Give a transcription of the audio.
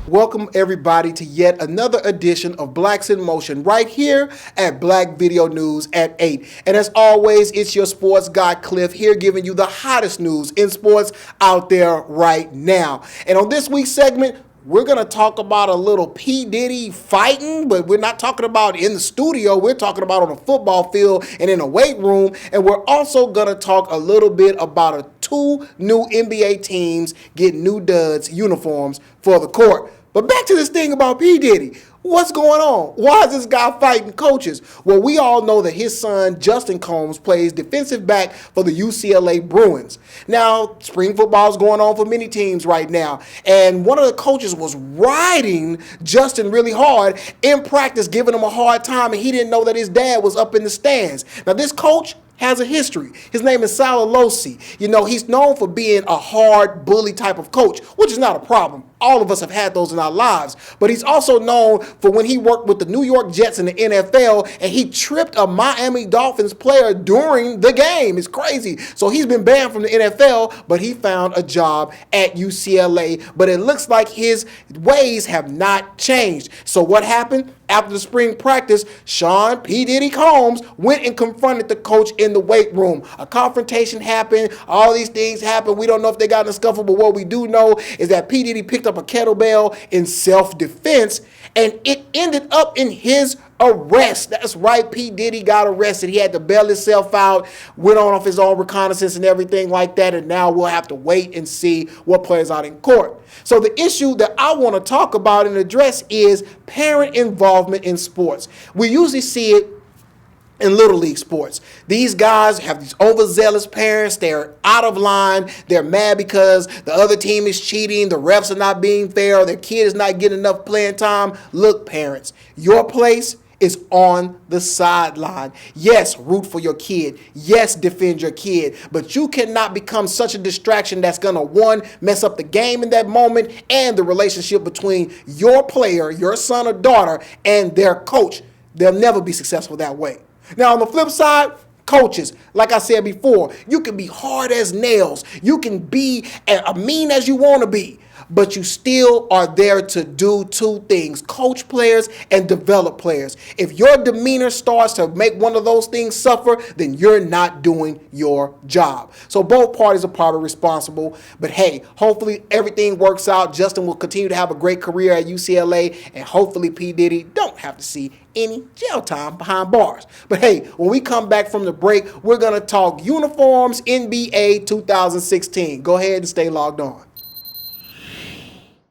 Welcome everybody to yet another edition of Blacks in Motion right here at Black Video News at 8. And as always, it's your sports guy Clif here giving you the hottest news in sports out there right now. And on this week's segment, we're going to talk about a little P-Diddy fighting, but we're not talking about in the studio. We're talking about on a football field and in a weight room. And we're also going to talk a little bit about two new NBA teams getting new duds uniforms for the court. But back to this thing about P-Diddy. What's going on? Why is this guy fighting coaches? Well, we all know that his son, Justin Combs, plays defensive back for the UCLA Bruins. Now, spring football is going on for many teams right now. And one of the coaches was riding Justin really hard in practice, giving him a hard time, and he didn't know that his dad was up in the stands. Now, this coach has a history. His name is Sal Alosi. You know, he's known for being a hard bully type of coach, which is not a problem. All of us have had those in our lives. But he's also known for when he worked with the New York Jets in the NFL and he tripped a Miami Dolphins player during the game. It's crazy. So he's been banned from the NFL, but he found a job at UCLA. But it looks like his ways have not changed. So what happened? After the spring practice, Sean P-Diddy Combs went and confronted the coach in the weight room. A confrontation happened. All these things happened. We don't know if they got in a scuffle, but what we do know is that P-Diddy picked up a kettlebell in self-defense, and it ended up in his arrest. That's right, P. Diddy got arrested. He had to bail himself out, went on off his own reconnaissance and everything like that, and now we'll have to wait and see what plays out in court. So the issue that I want to talk about and address is parent involvement in sports. We usually see it in Little League sports. These guys have these overzealous parents. They're out of line. They're mad because the other team is cheating. The refs are not being fair. Or their kid is not getting enough playing time. Look, parents, your place is on the sideline. Yes, root for your kid. Yes, defend your kid. But you cannot become such a distraction that's going to, one, mess up the game in that moment and the relationship between your player, your son or daughter, and their coach. They'll never be successful that way. Now, on the flip side, coaches, like I said before, you can be hard as nails. You can be as mean as you want to be, but you still are there to do two things: coach players and develop players. If your demeanor starts to make one of those things suffer, then you're not doing your job. So both parties are probably responsible, but hey, hopefully everything works out. Justin will continue to have a great career at UCLA, and hopefully P. Diddy don't have to see any jail time behind bars. But hey, when we come back from the break, we're going to talk uniforms NBA 2016. Go ahead and stay logged on.